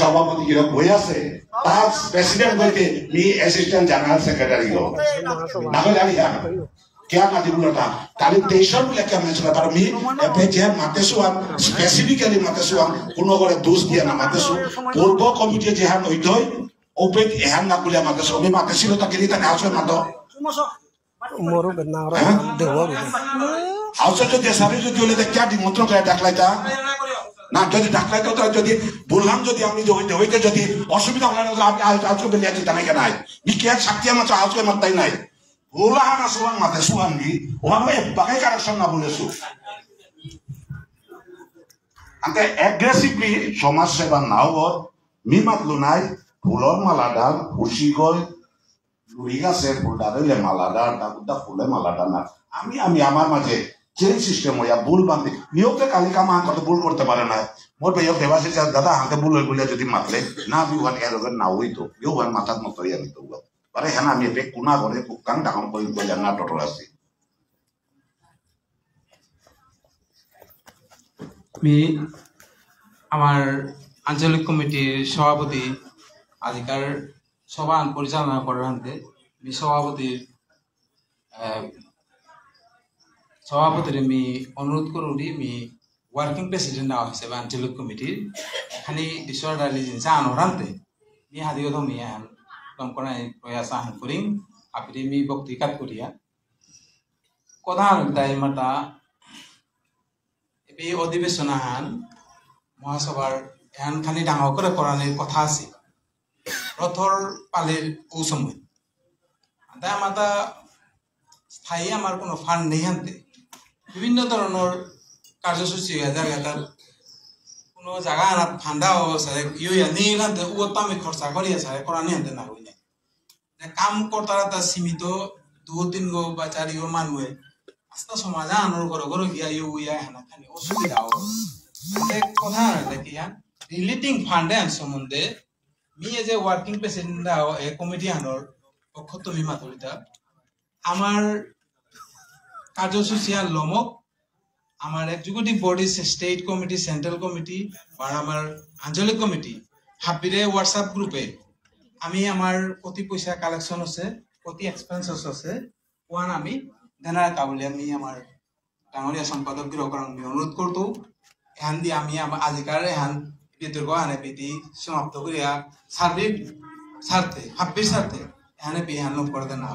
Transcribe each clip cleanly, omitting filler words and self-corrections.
সভাপতি কিরক বই আছে তার প্রেসিডেন্ট বইতে মি অ্যাসিস্ট্যান্ট জেনারেল সেক্রেটারি গো না হলে আমি क्या ना दिबुल था ताली देशर बुले क्या मैच रहा पर मी एपेजे मातेसुआन स्पेसिफिकली मातेसुआन कोनो करे दोष दिया ना मातेसु पूर्व कमिटी जेहान होइतोय ओपेट एहान ना बुले मातेसु मी मातेसिलो ता किरिता ना आसो मातो मोरो बेनारा देवो आउसो जो देसारे जो दिले ते क्या निमंत्रण करे डाकलाइता ना যদি ডাকলাইতা তো যদি বললাম যদি আমি হইতে যদি অসুবিধা হলো না আজকে বেলিয়া চিন্তা নাই কেন মি কে শক্তি আমার আজকে মাত্তাই নাই Ulah na suang mata suang di, orang itu pakai karakter na boleh su. Ante aggressively somas seban naur, mimat lunai, pulor maladar, usigol, luiga se puldare le maladar, takuda pule maladar na. Ami amar maje chain system ya bul bandi. Nioke kali kama angkat bul korte pare na. Mor beyok dewasa sih dada angkat bul boleh jadi matle. Na biwan erogan naui itu, biwan matat motorian itu gua. Pare hana mi pe kuna gore kukang dakam poi ko janna totolasi mi আমার আঞ্চলিক কমিটির সভাপতি আধিকার সভা পরিচালনা করার হাতে me সভাপতির me অনুরোধ করুনি মি ওয়ার্কিং প্রেসিডেন্ট না হিসেবে আঞ্চলিক কমিটির এখানে ডিসঅর্ডারলি জিনিস আনরান্তে মি হাদিও ধমি আন কমকনাই প্রয়াসা হানকুরিং আপনি মি বক্তিকাত করিয়া কথা দাই মাতা এই অধিবেশন হান মহাসভার এহান খানি ডাঙর করে করানোর কথা আছে রথর পালের ও সময় তাই মাতা স্থায়ী আমার কোনো ফান্ড নেই হানতে বিভিন্ন ধরনের কার্যসূচি জায়গাটার কোনো জায়গা আনাত ফান্ডাও ইয়ে নেই হানতে ও তো আমি খরচা করি আছে করানি হানতে না হই না কাম করতারা তা সীমিত 2-3 গো বা 4 গো মানুষ আস্তা সমাজ আনোর ঘর ঘর গিয়া ইয়া হানা খানি অসুবিধা কথা দেখিয়া রিলেটিং ফান্ড সম্বন্ধে me as a working president a committee আনোর পক্ষ তুমি মাতরিতা আমার কার্যসূচী লমক আমার executive body state committee central committee আর আমার আঞ্চলিক কমিটি হাবিরে হোয়াটসঅ্যাপ গ্রুপে আমি আমার কত পয়সা কালেকশন আছে কত এক্সপেন্সেস আছে ওয়ান আমি দেনার কাবুলে আমি আমার ডাঙরিয়া সম্পাদক গৃহকরণ অনুরোধ করতো এহান দিয়ে আমি আমার আজিকার এহান বিতর্ক হানে বিধি সমাপ্ত করিয়া সার্বিক স্বার্থে হাব্বির স্বার্থে এহানে বিহান লোক করতে না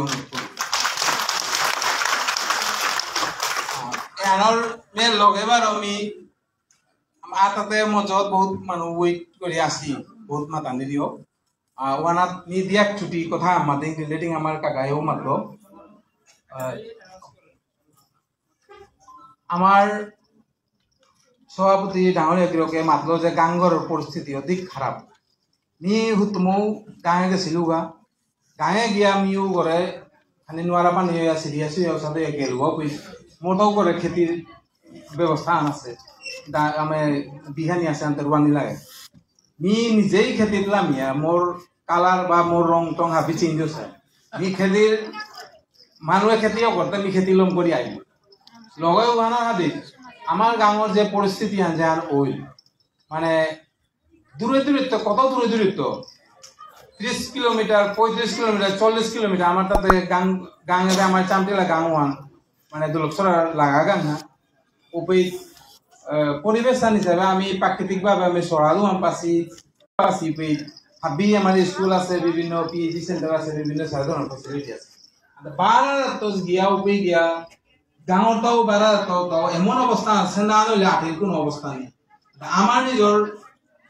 অনুরোধ করি এহানোর মেয়ের লগ এবার আমি তাতে মজত বহুত মানুষ ওয়েট করে আসি বহুত মাতানি দিও ওয়ানাত নি দিয়াক ছুটি কথা আমাদের রিলেটিং আমার কাকায়ও মাত্র আমার সভাপতি ডাঙরিয়া গৃহকে মাত্র যে গাঙ্গর পরিস্থিতি অধিক খারাপ নি হুতমৌ গাঁয়ে গেছিলো গাঁয়ে গিয়া মিও করে খালি নোয়ারা পানি সিরিয়াস সাথে গেলব মোটাও করে খেতির ব্যবস্থা আছে আমি বিহানি আছে আনতে রুয়ানি লাগে মি নিজেই খেতি দিলাম মোর কালার বা মোর রং টং হাবি চেঞ্জ আছে মি খেতির মানুষে খেতিও করতে মি খেতি লম করে আইব লগে ওখানে হাবি আমার গাঁৱৰ যে পৰিস্থিতি আঞ্জান ওই মানে দূরে দূরত্ব কত দূরে দূরত্ব 30 কিলোমিটার 35 কিলোমিটার 40 কিলোমিটার আমার তাতে গাঙে আমার চামটিলা গাঁওয়ান মানে দুলক্ষর লাগা গাং না ওই পরিবেশ হিসাবে আমি প্রাকৃতিকভাবে আমি সরালো পাচ্ছি হাবি আমার স্কুল আছে বিভিন্ন পিএইচডি সেন্টার আছে বিভিন্ন সারা ধরনের ফেসিলিটি আছে বারা তো গিয়া উপে গিয়া গাঁৱৰটাও বাৰা তাও এমন অৱস্থা আছে না নইলে আঠিৰ কোনো অৱস্থা নেই আমার নিজের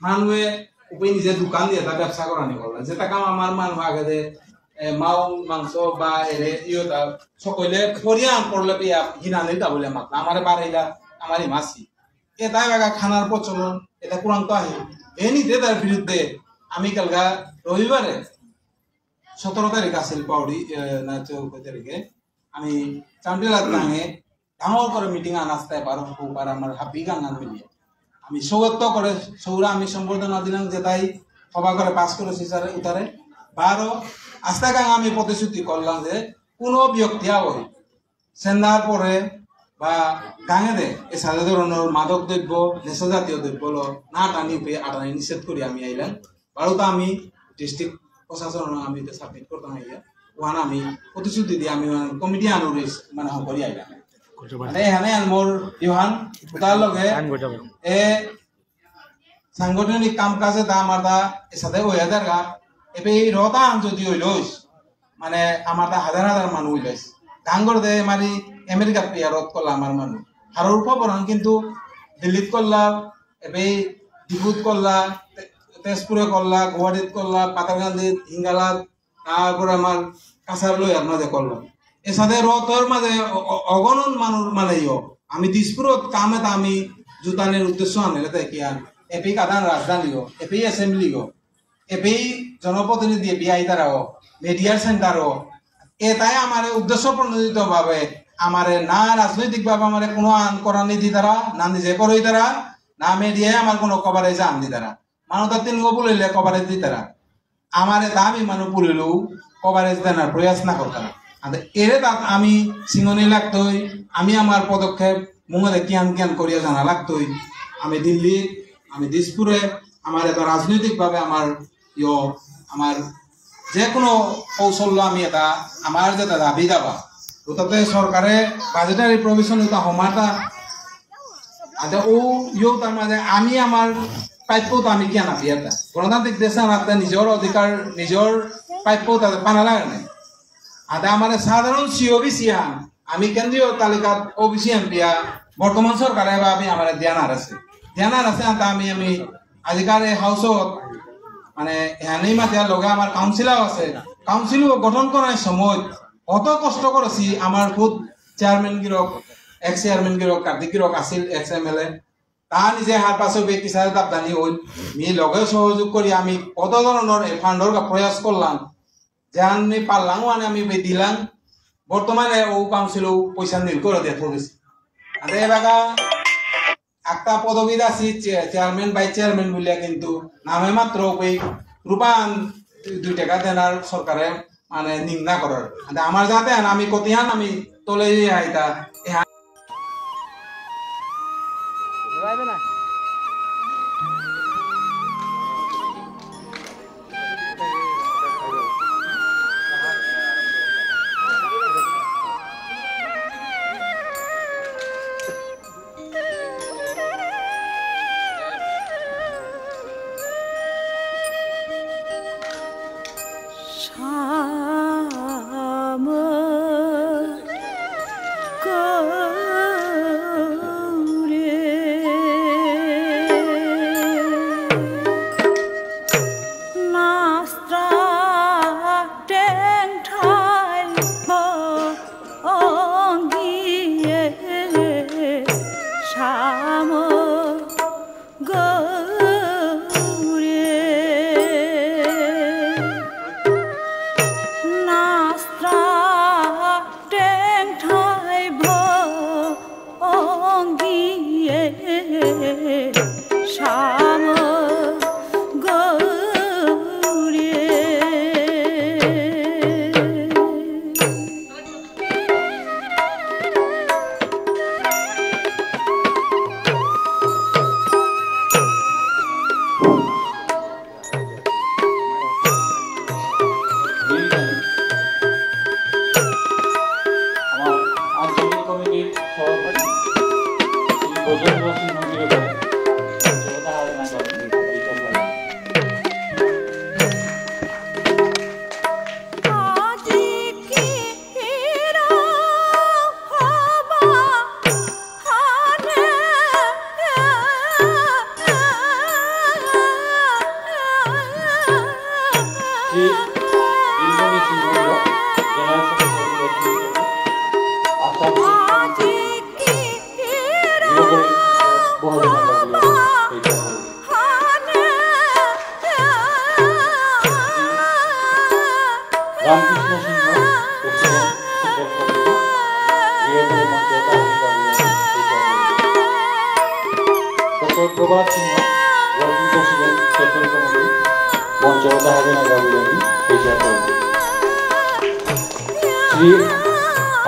মানুষে উপরে নিজে দোকান দিয়ে এটা ব্যবসা করা নি করলাম যেটা কাম আমার মানুষ আগে যে মাও মাংস বা এরে ইয়েটা সকলে ফরিয়ান করলে বিয়া হিনানি তা বলে মাত্র আমার বাড়াইলা আমারই মাসি এটা বাগা খানার প্রচলন এটা কুরান্ত আহে এনিতে তার বিরুদ্ধে আমি কালকা রবিবারে 17 তারিখ আসিল পাউডি না 14 তারিখে আমি চামটিলার গাঙে ডাঙর করে মিটিং আনাস্তায় পারো আর আমার হাবি গাঙ্গান মিলিয়ে আমি সৌগত্য করে সৌরা আমি সম্বর্ধনা দিলাম যে তাই সভা করে পাস করেছি স্যার উতারে 12 আস্তা গাঙ আমি প্রতিশ্রুতি করলাম যে কোনো ব্যক্তি ওই সেন্দার পরে বা গাঙে দে এই সাদা ধরনের মাদক দ্রব্য নেশা জাতীয় দ্রব্য না টানি আটানি নিষেধ করি আমি আইলাম বারোটা আমি ডিস্ট্রিক্ট প্রশাসন আমি সাবমিট করতাম আইয়া ওখানে আমি প্রতিশ্রুতি দিয়ে আমি কমিটি আনুরি মানে করি আইলাম মানে এখানে মোর ইহান তার লগে এ সাংগঠনিক কাম কাজে তা আমার তা সাথে হইয়া যারা এবে এই রতা যদি হইলস মানে আমার তা হাজার হাজার মানুষ হইলস ডাঙ্গর দে মারি আমেরিকা পিয়ারত করলা আমার মানুষ আর ওর খবর কিন্তু দিল্লিত করলা এবে ডিপুত করলা তেজপুরে করলা গুয়াহাটিত করলা পাতারকান্দিত হিঙ্গালাত তারপরে আমার কাছার লই আর মাঝে করলাম এর সাথে রতর মাঝে অগণন মানুষ মানে আমি দিসপুরত কামে আমি জুতানের উদ্দেশ্য আনলে তাই কি আর এপি কাদান রাজধানীও এপি অ্যাসেম্বলিও এপি জনপ্রতিনিধি বিআই তারাও মিডিয়ার সেন্টারও এটাই আমার উদ্দেশ্য প্রণোদিত ভাবে আমার না রাজনৈতিক ভাবে আমার কোনো আন করার নীতি দ্বারা না নিজে করই তারা না মিডিয়ায় আমার কোনো কভারেজ আন দি তারা মানুষ তার তিন বলিলে কভারেজ দি তারা আমার দাবি মানুষ বলিলেও কভারেজ দেনার প্রয়াস না করতাম এরে তাত আমি সিঙ্গনি লাগতই আমি আমার পদক্ষেপ মুখে কিয়ান কিয়ান করিয়া জানা লাগতই আমি দিল্লি আমি দিসপুরে আমার এটা রাজনৈতিক ভাবে আমার আমার যে কোনো কৌশল্য আমি এটা আমার যেটা দাবি দাবা ওটাতে সরকারে বাজেটারি প্রভিশন ওটা সমাতা আচ্ছা ও তার মাঝে আমি আমার প্রাপ্যতা আমি কিয়া নাপি এটা গণতান্ত্রিক দেশে আমার নিজের অধিকার নিজের প্রাপ্যতা পানা লাগে না আদা আমার সাধারণ সিওবিসি আমি কেন্দ্রীয় তালিকাত ওবিসি এমপিয়া বর্তমান সরকারে আমি আমার ধ্যানার আছে আমি আজিকার এই হাউসত মানে এহানেই মাতিয়ার লগে আমার কাউন্সিলার আছে কাউন্সিলও গঠন করার সময় অত কষ্ট করেছি আমার খুদ চেয়ারম্যান গিরক এক্স চেয়ারম্যান গিরক কার্তিক গিরক আছিল এক্স MLA তা নিজে হার পাশে ব্যক্তি সাথে দাবদানি হইল মি লগে সহযোগ করি আমি কত ধরনের ফান্ডর প্রয়াস করলাম যে আমি পারলাম আমি দিলাম বর্তমানে ও কাউন্সিল পয়সা নীল করে দিয়ে পড়েছি এবার একটা পদবী আছি চেয়ারম্যান ভাইস চেয়ারম্যান বলিয়া কিন্তু নামে মাত্র ওই রূপায়ণ 2 টাকা দেনার সরকারে মানে নিন্দা করার আমার যাতে আমি কতিহান আমি তোলে আইতা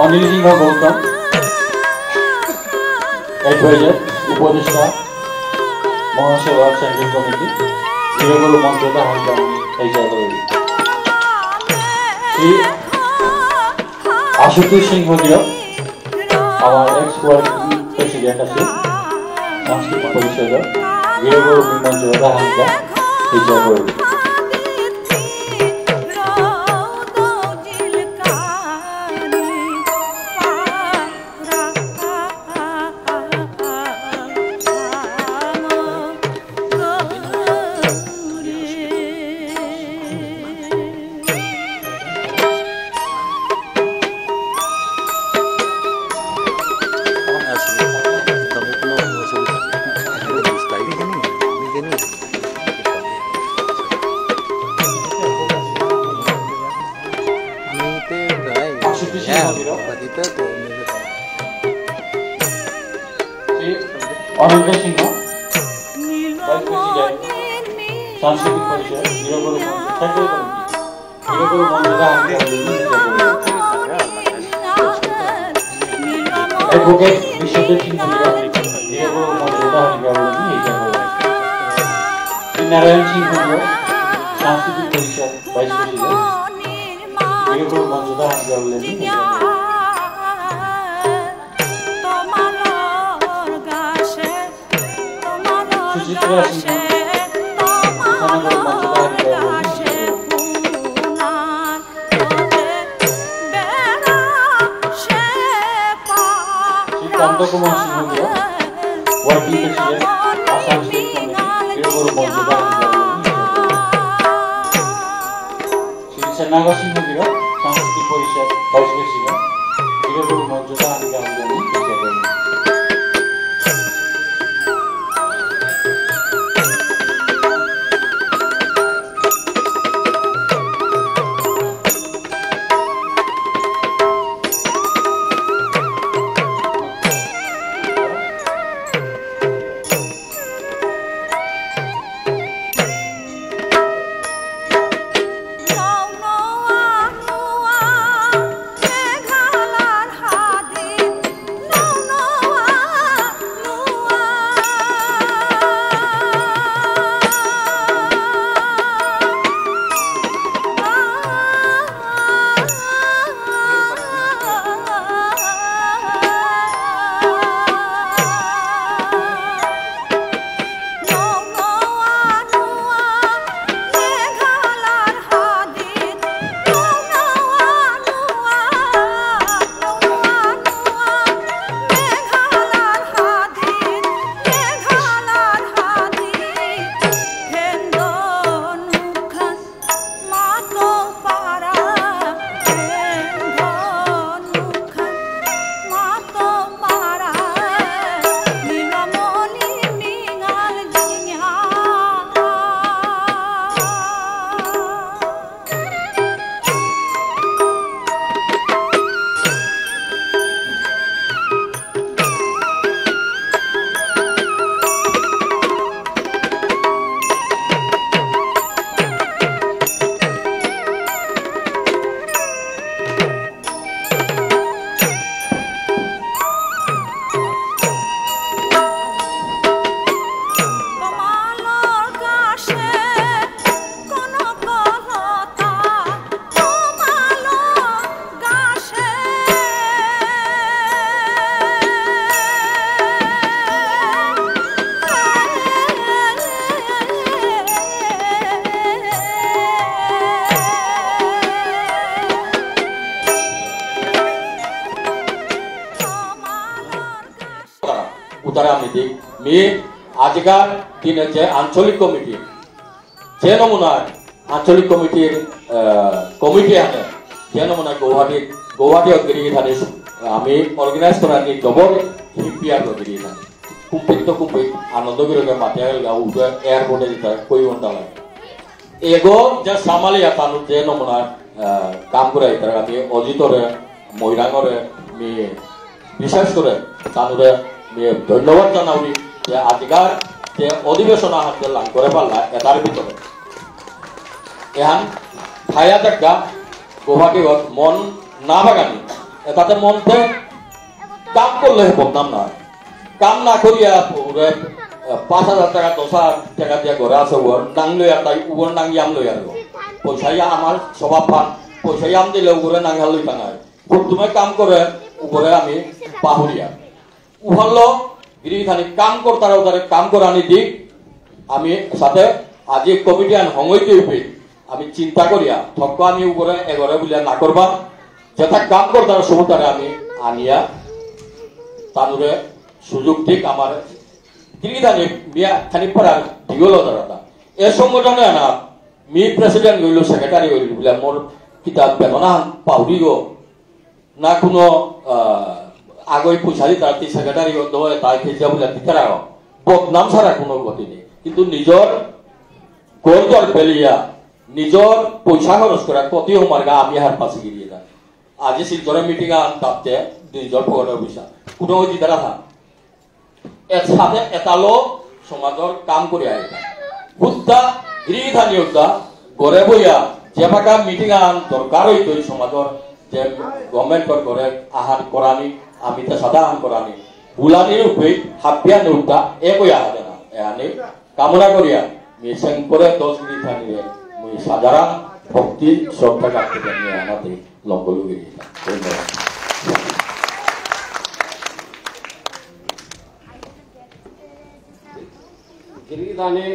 অনিল সিংহ গৌতম এডভাইজার উপদেষ্টা মহাসেবা সেন্ট্রাল কমিটি গৃহগুলো মন্ত্রণা হয়তো এই জায়গায় শ্রী আশুতোষ সিংহ আমার এক্স প্রেসিডেন্ট আছে সাংস্কৃতিক পরিষদের গৃহগুলো মন্ত্রণা হয়তো এই জায়গায় অনিন্দ সিংহ ভাইস প্রেসিডেন্ট সাংস্কৃতিক পরিষদ গৃহগুলো সেন্ট্রাল কমিটি গৃহগুলো মন্ত্রণা অ্যাডভোকেট বিশ্বজিৎ সিংহ গৃহগুলো মন্ত্রণা নারায়ণ সিংহ সাংস্কৃতিক পরিষদ ভাইস প্রেসিডেন্ট গৃহগুলো মন্ত্রণা Suchitra Singha Srikanta Kumar Singha working president Assam state committee গৃহগুলো মন্ত্রণা শ্রী সেনাগা সিংহ সাংস্কৃতিক পরিষদ ভাইস প্রেসিডেন্ট গৃহগুলো মন্ত্রণা আজকাল দিনে যে আঞ্চলিক কমিটি যে নমুনার আঞ্চলিক কমিটির কমিটি আছে যে নমুনা গৌহাটি গিরি থানে আমি অর্গানাইজ করা নি জবর হিপিয়া গিরি থানে খুব আনন্দ করে মাতিয়া গেল এয়ারপোর্টে দিতে কই ঘন্টা লাগে এগো যে সামালিয়া তানু যে নমুনার কাম করে তার আমি অজিতরে মহিরাঙরে মি বিশেষ করে তানুরে ধন্যবাদ জানাবি যে আজকাল যে অধিবেশন হাতে লাভ করে পারলা এটার ভিতরে এহান ভাইয়া দেখা গৌহাটিগত মন না বাগানি এটাতে মনতে কাম করলে বদনাম নয় কাম না করিয়া 5,000 টাকা 10,000 টাকা দিয়ে ঘরে আছে ওর নাং লইয়া তাই ওর নাং ইয়াম লইয়া পয়সাই আমার স্বভাব পান পয়সা ইয়াম দিলে উপরে নাং হাল লইতা নাই তুমি কাম করে উপরে আমি পাহুরিয়া উহল্লো গিরিখানি কাম করতারা ওদের কাম করানি দিক আমি সাথে আজি কমিটি আন হংইতে উঠি আমি চিন্তা করিয়া থক্ক আমি উপরে এগরে বলিয়া না করবা যেটা কাম করতারা সমুতারে আমি আনিয়া তানুরে সুযোগ দিক আমার গিরিখানি মিয়া খানি পড়ার দিগল দাঁড়াতা এ সংগঠনে আনা মি প্রেসিডেন্ট হইল সেক্রেটারি হইল বলে মোর কিতাব বেদনা পাহুরি গো না কোনো আগই পয়সা দি তার সেক্রেটারি হয় তাই খেজা বলে দিতারা বদনাম ছাড়া কোনো গতি নেই কিন্তু নিজর গড়দর ফেলিয়া নিজর পয়সা খরচ করা প্রতি মার্গা আমি হার পাশে গিয়ে যাই আজি শিলচরের মিটিং আন তাতে নিজর ফোনের পয়সা কোনো দিতারা থাক এর সাথে এতালো সমাজর কাম করে আইতা হুদ্দা গৃহধানী হুদ্দা ঘরে বইয়া যে ফাঁকা মিটিং আন দরকার হইতো সমাজর যে গভর্নমেন্টর ঘরে আহার করানি আমি তো সাধারণ করানি বুলানির উপরে হাবিয়া নেউতা একই আহাদে না এহানি কামনা করিয়া মিশন করে 10 মিনিট থানিয়ে মুই সাধারণ ভক্তি শ্রদ্ধা কাটতে নিয়ে আনাতে লঙ্গলু গিয়েছিলাম ধন্যবাদ গিরিধানী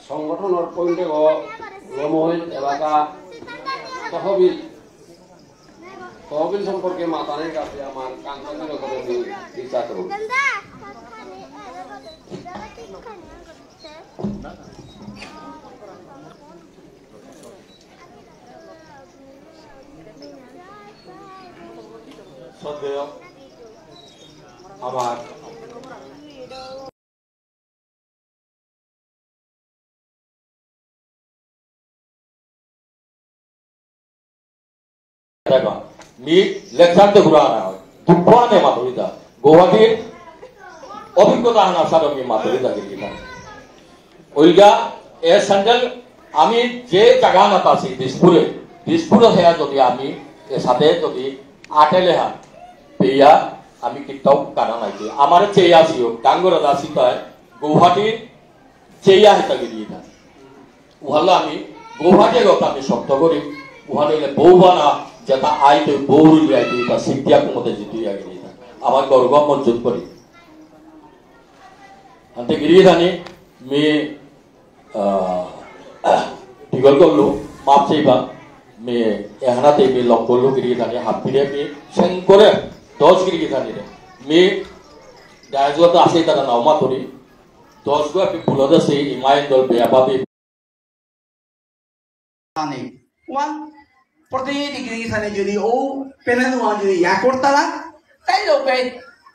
সংগঠনের পয়েন্টে রমহিল এলাকা তহবিল সম্পর্কে মাতানের কাছে আমার কাঙ্ক্ষিত করে ইচ্ছা করুন শ্রদ্ধেয় আমার মি লেকচারতে ঘুরা আনা হয় দুঃখানে মাধুরিতা গুয়াহাটির অভিজ্ঞতা আনা সারা মি মাধুরিতা গিয়ে ওইগা এ স্যান্ডেল আমি যে জায়গা না পাচ্ছি দিসপুরে হেয়া যদি আমি এর সাথে যদি আটেলে হান পেয়া আমি কিতাও কানা নাই আমার চেয়া ছিল ডাঙ্গরা দাসি তাই গুয়াহাটির চেয়া হেতা গিয়ে থাকে উহালো আমি গুয়াহাটি গত আমি শব্দ করি উহালে বৌবানা যেটা আইতে বৌরুলি আইতে বা সিদ্ধিয়া কুমতে জিতুই আগে আমার গর্ব মজুত করি আনতে গিরিয়ে জানি মি টিগল করলো মাপ চাইবা মি এহানাতে মি লগ করলো গিরিয়ে জানি হাত ফিরে মি সেন করে 10 গিরিয়ে জানি রে মি দায়জত আছে তারা নাওমা করি 10 গো আপনি ভুলদে সেই ইমাইন দল বেয়াবাবি জানি ওয়ান প্রতিটি গিরিখানে যদি ও প্যানেল ওয়ান যদি ইয়া করতারা তাইলে ওকে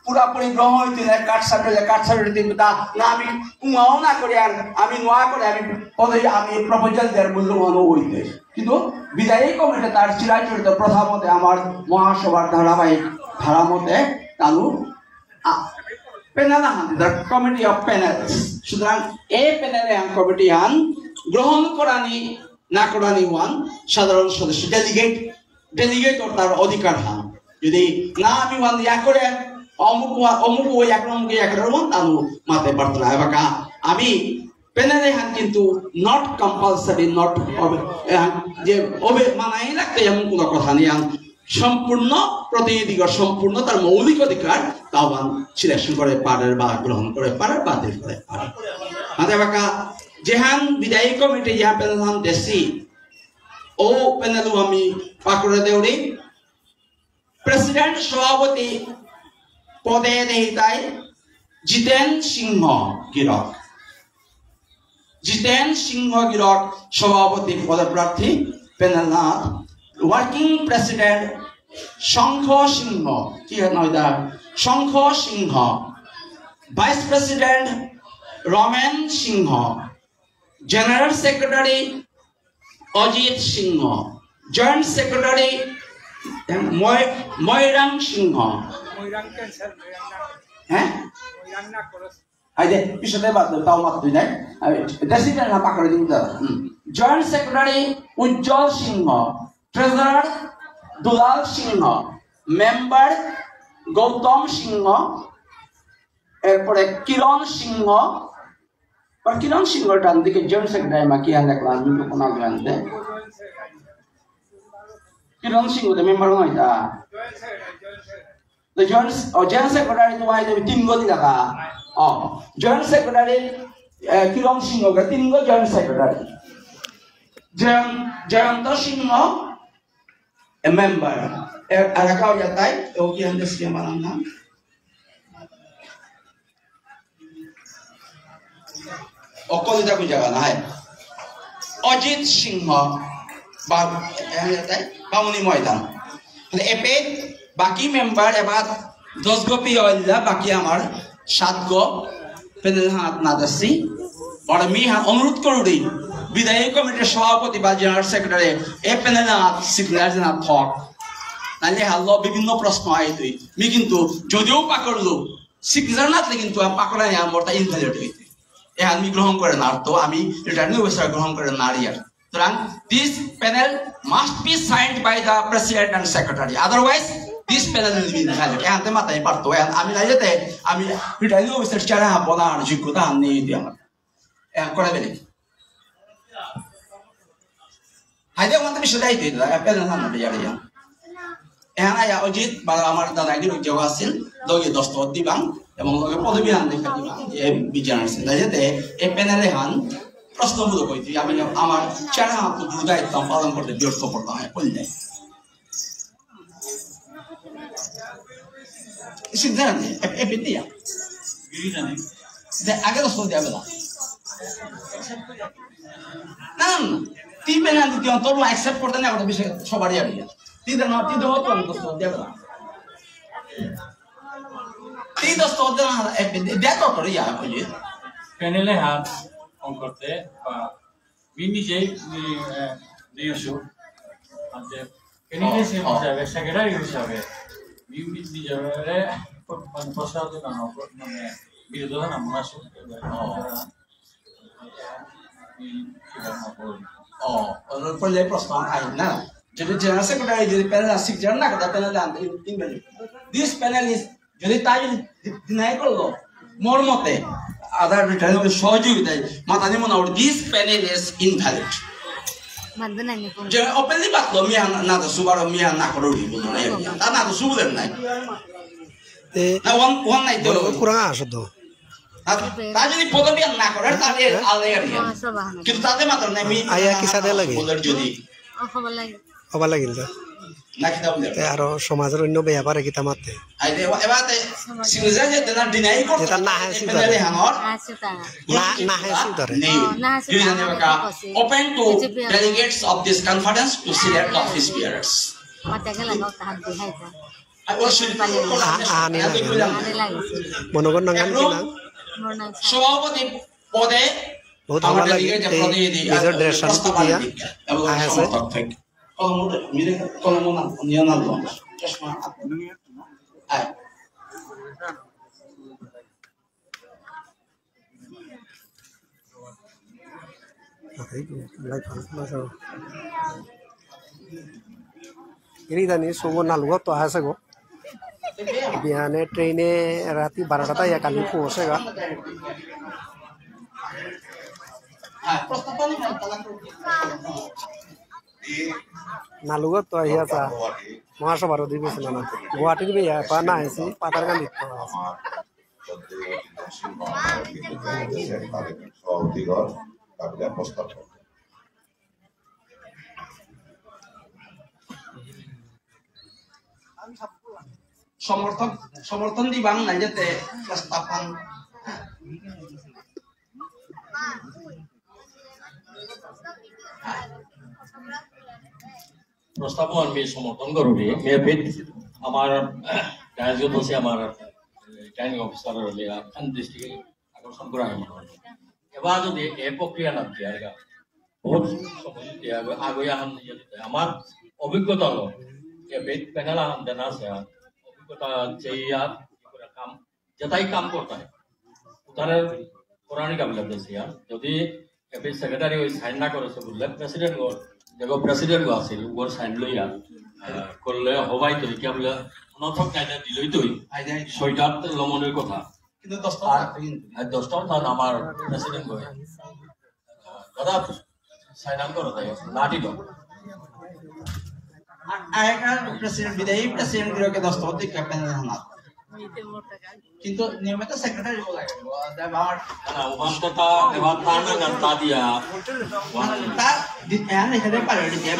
পুরাপুরি গ্রহণ হইতে কাঠ সার্টিফিকেট দিন তা না আমি উমাও না করে আর আমি নোয়া করে আমি প্রপোজাল দেওয়ার মূল্যমানও হইতে কিন্তু বিদায়ী কমিটি তার চিরাচরিত প্রথা মতে আমার মহাসভার ধারাবাহিক ধারা মতে তালু panel Han the committee of panels সুতরাং এই প্যানেলে কমিটি হান গ্রহণ করানি না করানি ওয়ান সাধারণ সদস্য ডেলিগেট তার অধিকার হান যদি না আমি ওয়ান ইয়া করে অমুক ওই একরকম তালু মাতে পারত না এবার আমি প্যানেলে হান কিন্তু নট কম্পালসারি নট যে মানাই রাখতে এমন কোনো কথা নেই সম্পূর্ণ প্রতিনিধিগণ সম্পূর্ণ তার মৌলিক অধিকার তাওয়ান সিলেকশন করে পারে বা গ্রহণ করে পারে বাতিল করে পারে হাতে বাঁকা যেহান বিদায়ী কমিটি ইহা প্যানেল দেশি ও প্যানেল আমি পাকুড়ে দেউরি প্রেসিডেন্ট সভাপতি পদে দেহিতাই জিতেন সিংহ গিরক সভাপতি পদপ্রার্থী প্যানেল ওয়ার্কিং প্রেসিডেন্ট শঙ্খ সিংহ কি নয়দা শঙ্খ সিংহ ভাইস প্রেসিডেন্ট রমেন সিংহ জেনারেল সেক্রেটারি অজিত সিংহ জয়েন্ট সেক্রেটারি ময়রাং সিংহ হ্যাঁ পিছনে বাদ তাও মাত্র নাই প্রেসিডেন্ট না পাকড়ে দিন জয়েন্ট সেক্রেটারি উজ্জ্বল সিংহ ট্রেজারার দুলাল সিংহ মেম্বার গৌতম সিংহ, এরপরে কিরণ সিংহ, কিরণ সিংহর ডান দিকে জয়েন্ট সেক্রেটারি মাকিয়া দেখলাম কোনো জানতে কিরণ সিংহ তো মেম্বার হয় তা জয়েন্ট সেক্রেটারি তো ভাই তিন গতি দেখা জয়েন্ট সেক্রেটারি কিরণ সিংহ তিন গো জয়েন্ট সেক্রেটারি জয়ন্ত সিংহ মেম্বার এলাকাও যাতাই ও কি আমাদের সিএমার নাম অকলিতা কো জায়গা নাই অজিত সিংহ বা বামুনি ময়দান এপে বাকি মেম্বার এবার 10 গো পি হইলা বাকি আমার 7 গো পেনেল হাত না দাসি আর আমি অনুরোধ করুই বিধায়ক কমিটির সভাপতি বা জেনারেল সেক্রেটারি এ পেনেল হাত সিগনাল না থক নালে হাল্লো বিভিন্ন প্রশ্ন আই তুই মি কিন্তু যদিও পাকড়লো সিগনাল নাতলে কিন্তু পাকড়া নিয়ে আমার তা ইনভ্যালিড হইতে এ আমি গ্রহণ করে না তো আমি রিটার্নিং অফিসার গ্রহণ করে না আর সুতরাং this panel must be signed by the president and secretary otherwise this panel will be invalid এতে মাথায় পারতো আমি না যেতে আমি রিটার্নিং অফিসার চেয়ারে বলার যোগ্যতা আমি নেই দিই আমার করে বেলে হাইদে ওখান থেকে সেটাই দিই প্যানেল না বেজারিয়া এখানে অজিত বা আমার দাদাগির উদ্যোগ আসছিল লগে দস্তখত দিবাং এবং লগে পদবী হান দেখা দিবাং এ বিজনেস যাতে এই প্যানেলে হান প্রশ্নমূলক হইতে আমি আমার চেহারা হাত দায়িত্ব পালন করতে ব্যর্থ করতাম করলে সিদ্ধান্ত এ দিয়া আগে তো সৌদি আবেলা না তিন প্যানেল দিতে তোর অ্যাকসেপ্ট করতে না ওটা বিষয় সবারই আর tidak mau tidak mau tuan dosto dia berang tidak dosto dia tahu kalau ya apa je panelnya hat ongkorte ini je ni usul ada ini sih bisa segera bisa be ini di jalan pasal tu kan ongkor mana bila tu kan masuk orang perlu prosper aja nah jadi general secretary jadi panel asik jangan nak ada panel dan invalid. This panel is jadi tadi deny kalau more mote other return to show you that matanya mana this panel is invalid. Mana ni pun. Jadi openly bat lo mian nada subaro mian nak rodi pun na ya. Tanah tu subuh nai. Nah one night tu. Kurang asal tu. Tadi ni foto biar nak orang tadi aler ya. Kita tadi matra nami. Ayah kisah dia lagi. Boleh jadi. Oh khabar lagi. Khabar lagi tu. Nak kita boleh. Aro সমাজের অন্য ব্যাপারে kita mate. Aide ebate sinuzan je tenan dinai ko. Kita nahe si tare. Hangor. Nahe si tare. Jadi jane baka open to delegates of this conference to select office bearers. Matagal lagaw tahap dihay ta. I also ani lagi. Monogon nangan kinang. সভাপতি পদে बहुत हमारा लगी इधर ड्रेशन तो दिया आया से kalau mau dia nalong cuma ay ini tadi semua naluga तो आया से गो बिहाने ट्रेने राती 12 ता या kali पहुंचेगा nalugot to ahiya sa mahasabhar অধিবেশন না গুয়াহাটির বেয়া পা না আইছি পাতারগান দিতে সমর্থন দিবাং না যেতে প্রস্তাবন প্রস্তাবন আমি সমর্থন করবি মেয়ে আমার রাজ্য বসে আমার ট্রেনিং অফিসার দৃষ্টিকে আকর্ষণ করা হয় এবার যদি এ প্রক্রিয়া না দিয়ে বহুত সময় আগে আহান আমার অভিজ্ঞতা হলো প্যানেল আহান দেনা আছে অভিজ্ঞতা যে কাম যেটাই কাম করতে হয় উদারে পুরানি কাবিলা দেশে যদি সেক্রেটারি ওই সাইন না করেছে বললে প্রেসিডেন্ট দেখো প্রেসিডেন্ট আছে ওর সাইন লইয়া করলে হবাই তো কি বলে নথক নাইটা দিলই তুই ছয়টার লমনের কথা কিন্তু 10টা আর 10টাও তার আমার প্রেসিডেন্ট করে দাদা সাইন করো তাই নাটি দাও আগেকার প্রেসিডেন্ট বিদায়ী প্রেসিডেন্ট গুলোকে 10টা অধিক ক্যাপ্টেন না কিন্তু নিয়মিত সেক্রেটারি বলা গেল আমার না ওখানটা এবার তার না গান তা দিয়া তা এখানে পারে দিয়ে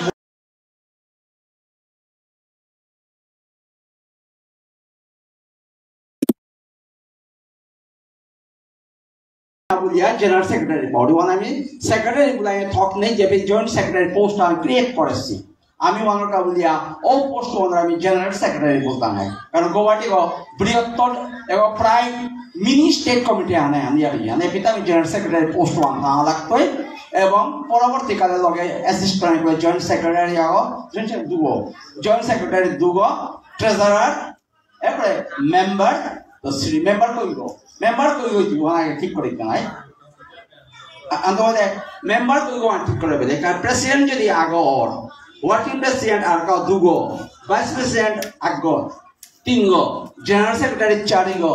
जनरल सेक्रेटरी बॉडी वन आमी सेक्रेटरी बुलाए थॉक नहीं जब जॉइंट सेक्रेटरी पोस्ट आम क्रिएट करेছি আমি ওনারটা বলিয়া ও পোস্ট ওনার আমি জেনারেল সেক্রেটারি বলতাম না কারণ গোয়াটি গো বৃহত্তর এবং প্রায় মিনি স্টেট কমিটি আনে আমি আনে পিতা আমি জেনারেল সেক্রেটারি পোস্ট ওয়ান না লাগতোই এবং পরবর্তীকালে লগে অ্যাসিস্ট্যান্ট করে জয়েন্ট সেক্রেটারি আগো জয়েন্ট সেক্রেটারি দুগো ট্রেজারার এরপরে মেম্বার তো শ্রী মেম্বার কইব ওনাকে ঠিক করে দিতে নাই আন্দোলনে মেম্বার কইব ঠিক করে দেবে কারণ প্রেসিডেন্ট যদি আগর ওয়ার্কিং প্রেসিডেন্ট আর কাউ দুগো ভাইস প্রেসিডেন্ট আগো তিনগো জেনারেল সেক্রেটারি চারিগো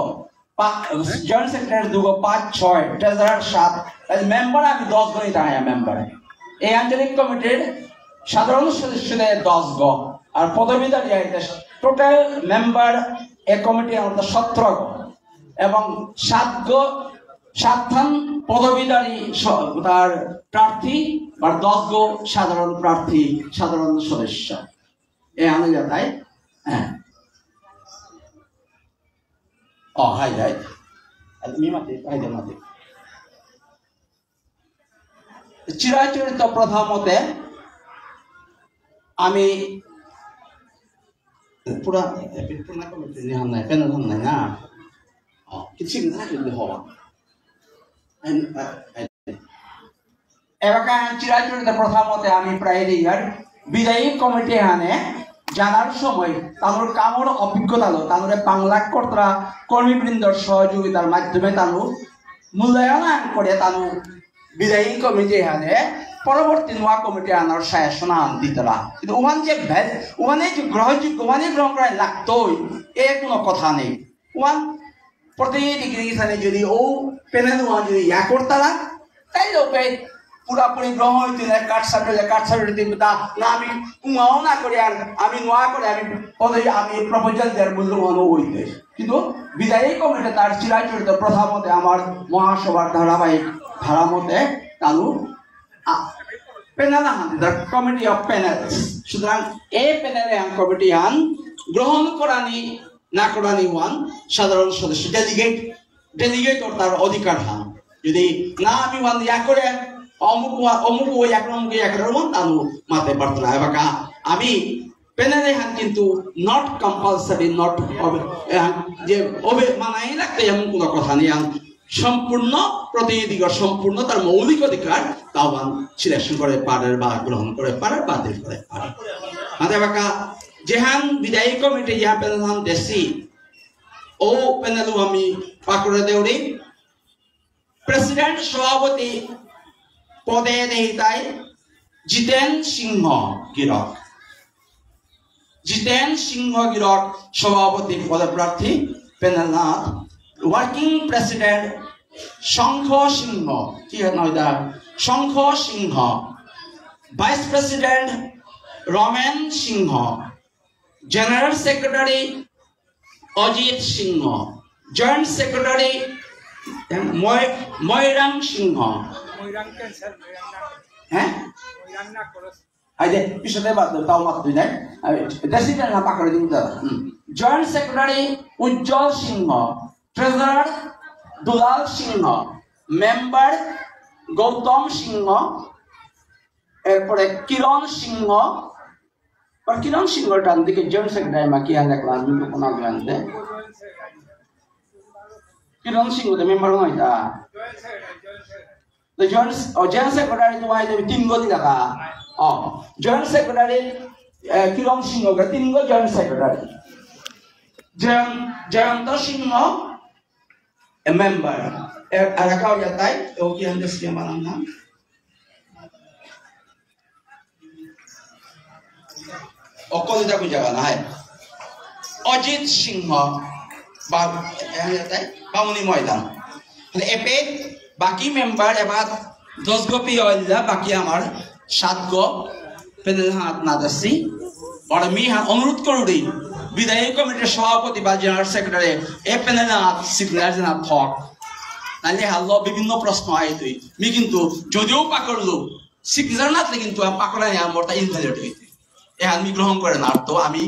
জয়েন্ট সেক্রেটারি দুগো 5 6 ট্রেজারার 7 মেম্বার আমি 10 গণিত আয়া মেম্বার এই আঞ্চলিক কমিটির সাধারণ সদস্যদের 10 গো আর পদবীধারী টোটাল মেম্বার এই কমিটি আমাদের 17 গো এবং 7 পদবীধারী তার প্রার্থী আর 10 গো সাধারণ প্রার্থী সাধারণ সদস্য এই আনা যায় হ্যাঁ ও হাই মি মাতে চিরাচরিত প্রথা মতে আমি পুরা কমিটি নিহান নাই পেন নাই না কিছু না কিন্তু হওয়া এবার চিরাচরিত প্রথা মতে আমি প্রায় ইয়ার বিদায়ী কমিটি আনে জানার সময় তাদের কামর অভিজ্ঞতা লো তাদের বাংলা কর্তা কর্মীবৃন্দর সহযোগিতার মাধ্যমে তানু মূল্যায়ন করে তানু বিদায়ী কমিটি আনে পরবর্তী নোয়া কমিটি আনার শাসন আন দিতরা কিন্তু ওখানে যে গ্রহযোগ্য গ্রহণ করা লাগতোই এর কোনো কথা নেই ওয়ান প্রতিনিধি যদি ও পেনেল যদি ইয়া করতারা তাইলে ওকে পুরাপুরি গ্রহণ হইতে কাঠ সার্টিফিকেট দিব তা না আমি উমাও না করে আর আমি নোয়া করে আমি প্রপোজাল দেওয়ার মূল্যমানও হইতে কিন্তু বিদায়ী কমিটি তার চিরাচরিত প্রথা মতে আমার মহাসভার ধারাবাহিক ধারা মতে তালু প্যানেল আন কমিটি অফ প্যানেলস সুতরাং এই প্যানেলে কমিটি আন গ্রহণ করানি না করানি ওয়ান সাধারণ সদস্য ডেলিগেট তার অধিকার হান যদি না আমি ওয়ান ইয়া করে অমুক ওই তানু মাতে পারত না এবার আমি প্যানেলে হান কিন্তু নট কম্পালসারি নট যে মানাই রাখতে এমন কোনো কথা নেই সম্পূর্ণ প্রতিনিধিগণ সম্পূর্ণ তার মৌলিক অধিকার তাও সিলেকশন করে পারে বা গ্রহণ করে পারে বাতিল করে পারে মাতে বাকা যেহান বিদায়ী কমিটি ইহা প্যানেল হান দেশি ও প্যানেল আমি পাকুড়ে দেউরি প্রেসিডেন্ট সভাপতি পদে দেহিতাই জিতেন সিংহ গিরক সভাপতি পদপ্রার্থী প্যানেলনাথ ওয়ার্কিং প্রেসিডেন্ট শঙ্খ সিংহ ভাইস প্রেসিডেন্ট রমেন সিংহ জেনারেল সেক্রেটারি অজিত সিংহ জয়েন্ট সেক্রেটারি ময়রাং সিংহ হ্যাঁ আইদে পিছতে বাদ তাও মাত দুই নাই প্রেসিডেন্ট না পাকড়ে দিন দাদা জয়েন্ট সেক্রেটারি উজ্জ্বল সিংহ ট্রেজারার দুলাল সিংহ মেম্বার গৌতম সিংহ এরপরে কিরণ সিংহ ডান দিকে জয়েন্ট সেক্রেটারি মা কি আন দেখলাম আমি কোন আগে আনতে কিরণ সিংহ তো মেম্বার নয় দা the joint secretary to why the team go daka joint secretary Kiron Singh ga tingo joint secretary Jayanta Singh a member arakao yatai oki ande siya manana okol da ku jaga na hai Ajit সিংহ বামুনি ময়দান এপে বাকি member এবার 10 গো পিয়লা বাকি আমার 7 গো panel হাত না দাসি আর আমি অনুরোধ করুই বিদায়ী কমিটির সভাপতি বা জেনারেল সেক্রেটারি এ পেনেল হাত সিগনাল জানা থক নালে হাল্লো বিভিন্ন প্রশ্ন আই তুই মি কিন্তু যদিও পাকড়লো সিগনাল না কিন্তু পাকড়া আমার ইনভ্যালিড হইতে এ আমি গ্রহণ করে না তো আমি